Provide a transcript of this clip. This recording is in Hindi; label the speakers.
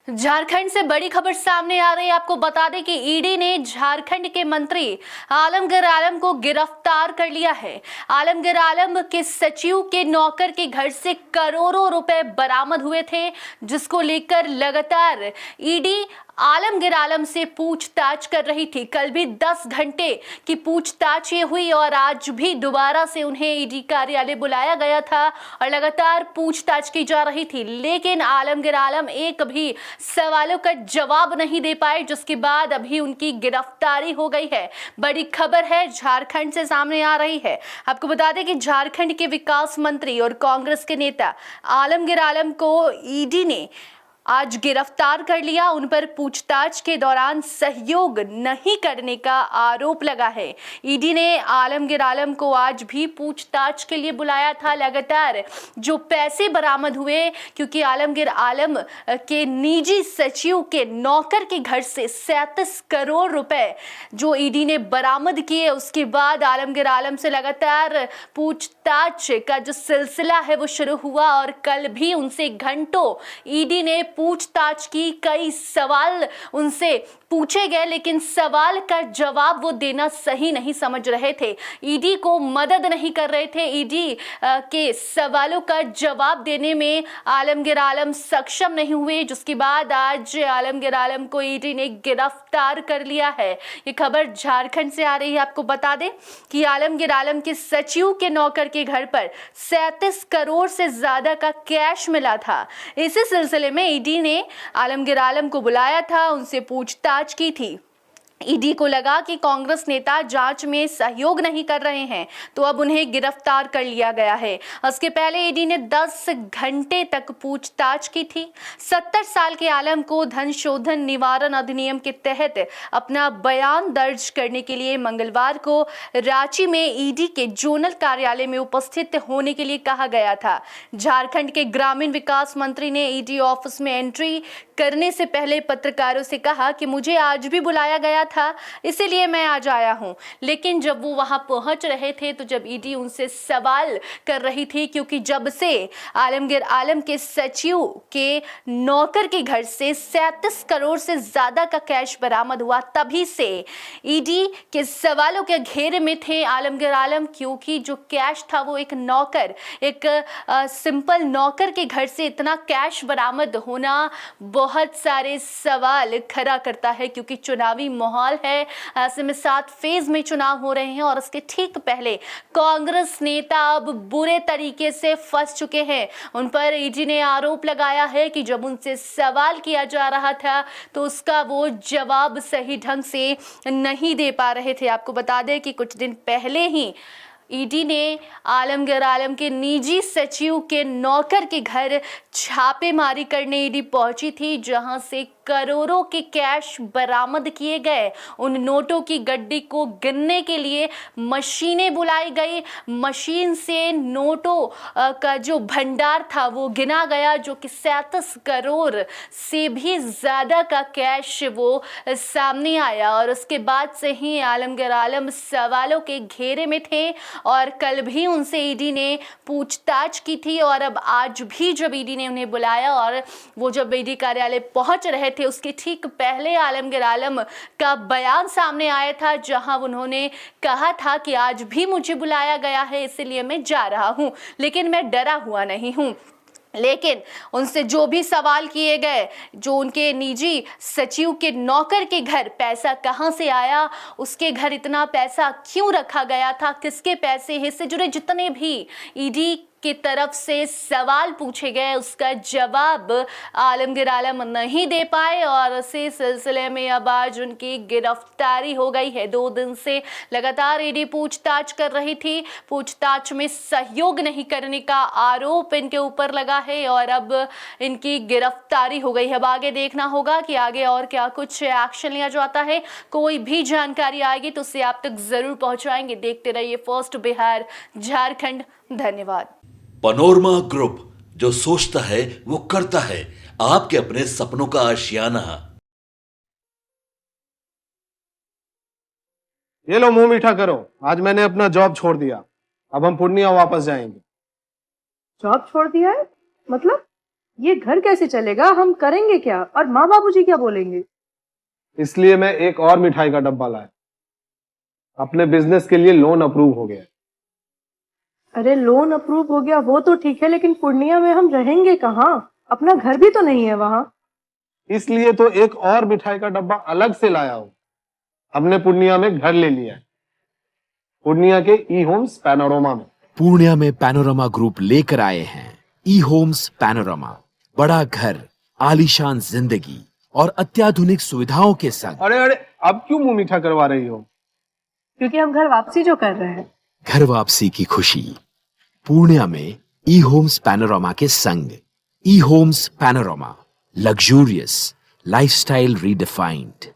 Speaker 1: झारखंड से बड़ी खबर सामने आ रही है। आपको बता दें कि ईडी ने झारखंड के मंत्री आलमगीर आलम को गिरफ्तार कर लिया है। आलमगीर आलम के सचिव के नौकर के घर से करोड़ों रुपए बरामद हुए थे, जिसको लेकर लगातार ईडी आलमगीर आलम से पूछताछ कर रही थी। कल भी 10 घंटे की पूछताछ ये हुई और आज भी दोबारा से उन्हें ईडी कार्यालय बुलाया गया था और लगातार पूछताछ की जा रही थी, लेकिन आलमगीर आलम एक भी सवालों का जवाब नहीं दे पाए, जिसके बाद अभी उनकी गिरफ्तारी हो गई है। बड़ी खबर है झारखंड से सामने आ रही है। आपको बता दें कि झारखंड के विकास मंत्री और कांग्रेस के नेता आलमगीर आलम को ईडी ने आज गिरफ्तार कर लिया। उन पर पूछताछ के दौरान सहयोग नहीं करने का आरोप लगा है। ईडी ने आलमगीर आलम को आज भी पूछताछ के लिए बुलाया था। लगातार जो पैसे बरामद हुए, क्योंकि आलमगीर आलम के निजी सचिव के नौकर के घर से 37 करोड़ रुपए जो ईडी ने बरामद किए, उसके बाद आलमगीर आलम से लगातार पूछताछ का जो सिलसिला है वो शुरू हुआ और कल भी उनसे घंटों ईडी ने पूछताछ की। कई सवाल उनसे पूछे गए, लेकिन सवाल का जवाब वो देना सही नहीं समझ रहे थे, ईडी को मदद नहीं कर रहे थे। ईडी के सवालों का जवाब देने में आलमगीर आलम सक्षम नहीं हुए, जिसके बाद आज आलमगीर आलम को ईडी ने गिरफ्तार कर लिया है। ये खबर झारखंड से आ रही है। आपको बता दें कि आलमगीर आलम के सचिव के नौकर के घर पर 37 करोड़ से ज्यादा का कैश मिला था। इसी सिलसिले में ईडी ने आलमगीर आलम को बुलाया था, उनसे पूछताछ की थी। ईडी को लगा कि कांग्रेस नेता जांच में सहयोग नहीं कर रहे हैं, तो अब उन्हें गिरफ्तार कर लिया गया है। इसके पहले ईडी ने 10 घंटे तक पूछताछ की थी। 70 साल के आलम को धन शोधन निवारण अधिनियम के तहत अपना बयान दर्ज करने के लिए मंगलवार को रांची में ईडी के जोनल कार्यालय में उपस्थित होने के लिए कहा गया था। झारखंड के ग्रामीण विकास मंत्री ने ईडी ऑफिस में एंट्री करने से पहले पत्रकारों से कहा कि मुझे आज भी बुलाया गया था, इसीलिए मैं आज आया हूं। लेकिन जब वो वहां पहुंच रहे थे तो जब ईडी उनसे सवाल कर रही थी, क्योंकि जब से आलमगीर आलम के सचिव के नौकर के घर से 37 करोड़ से ज्यादा का कैश बरामद हुआ, तभी से ईडी के सवालों के घेरे में थे आलमगीर आलम, क्योंकि जो कैश था वो एक नौकर, एक सिंपल नौकर के घर से इतना कैश बरामद होना बहुत सारे सवाल खड़ा करता है, क्योंकि चुनावी माहौल है। ऐसे में 7 फेज में चुनाव हो रहे हैं और उसके ठीक पहले कांग्रेस नेता अब बुरे तरीके से फंस चुके हैं। उन पर ईडी ने आरोप लगाया है कि जब उनसे सवाल किया जा रहा था तो उसका वो जवाब सही ढंग से नहीं दे पा रहे थे। आपको बता दें कि कुछ दिन पहले ही ईडी ने आलमगीर आलम के निजी सचिव के नौकर के घर छापेमारी करने ईडी पहुंची थी, जहां से करोड़ों के कैश बरामद किए गए। उन नोटों की गड्डी को गिनने के लिए मशीनें बुलाई गई। मशीन से नोटों का जो भंडार था वो गिना गया, जो कि 37 करोड़ से भी ज़्यादा का कैश वो सामने आया। और उसके बाद से ही आलमगीर आलम सवालों के घेरे में थे और कल भी उनसे ईडी ने पूछताछ की थी। और अब आज भी जब ईडी ने उन्हें बुलाया और वो जब ईडी कार्यालय पहुंच रहे थे, उसके ठीक पहले आलमगीर आलम का बयान सामने आया था, जहां उन्होंने कहा था कि आज भी मुझे बुलाया गया है, इसलिए मैं जा रहा हूं, लेकिन मैं डरा हुआ नहीं हूं। लेकिन उनसे जो भी सवाल किए गए, जो उनके निजी सचिव के नौकर के घर पैसा कहां से आया, उसके घर इतना पैसा क्यों रखा गया था, किसके पैसे हैं, इससे जुड़े जितने भी ईडी की तरफ से सवाल पूछे गए, उसका जवाब आलमगीर आलम नहीं दे पाए और इसी सिलसिले में अब आज उनकी गिरफ्तारी हो गई है। 2 दिन से लगातार ईडी पूछताछ कर रही थी। पूछताछ में सहयोग नहीं करने का आरोप इनके ऊपर लगा है और अब इनकी गिरफ्तारी हो गई है। अब आगे देखना होगा कि आगे और क्या कुछ एक्शन लिया जाता है। कोई भी जानकारी आएगी तो उसे आप तक जरूर पहुंचाएंगे। देखते रहिए फर्स्ट बिहार झारखंड। धन्यवाद।
Speaker 2: पनोरमा ग्रुप, जो सोचता है वो करता है। आपके अपने सपनों का आशियाना।
Speaker 3: ये लो, मुंह मीठा करो। आज मैंने अपना जॉब छोड़ दिया, अब हम पूर्णिया वापस जाएंगे।
Speaker 4: जॉब छोड़ दिया है? मतलब? ये घर कैसे चलेगा, हम करेंगे क्या और माँ बाबूजी क्या बोलेंगे?
Speaker 3: इसलिए मैं एक और मिठाई का डब्बा लाया। अपने बिजनेस के लिए लोन अप्रूव हो गया।
Speaker 4: अरे लोन अप्रूव हो गया वो तो ठीक है, लेकिन पूर्णिया में हम रहेंगे कहाँ? अपना घर भी तो नहीं है वहाँ।
Speaker 3: इसलिए तो एक और मिठाई का डब्बा अलग से लाया हूँ। हमने पूर्णिया में घर ले लिया है, पूर्णिया के ई होम्स पैनोरमा में।
Speaker 5: पूर्णिया में पैनोरमा ग्रुप लेकर आए हैं ई होम्स पैनोरमा। बड़ा घर, आलीशान जिंदगी और अत्याधुनिक सुविधाओं के संग।
Speaker 3: अरे अरे, अब क्यों मुंह मीठा करवा रही हो?
Speaker 4: क्योंकि हम घर वापसी जो कर रहे हैं।
Speaker 5: घर वापसी की खुशी पूर्णिया में ई होम्स पैनोरमा के संग। E Homes Panorama, luxurious lifestyle redefined.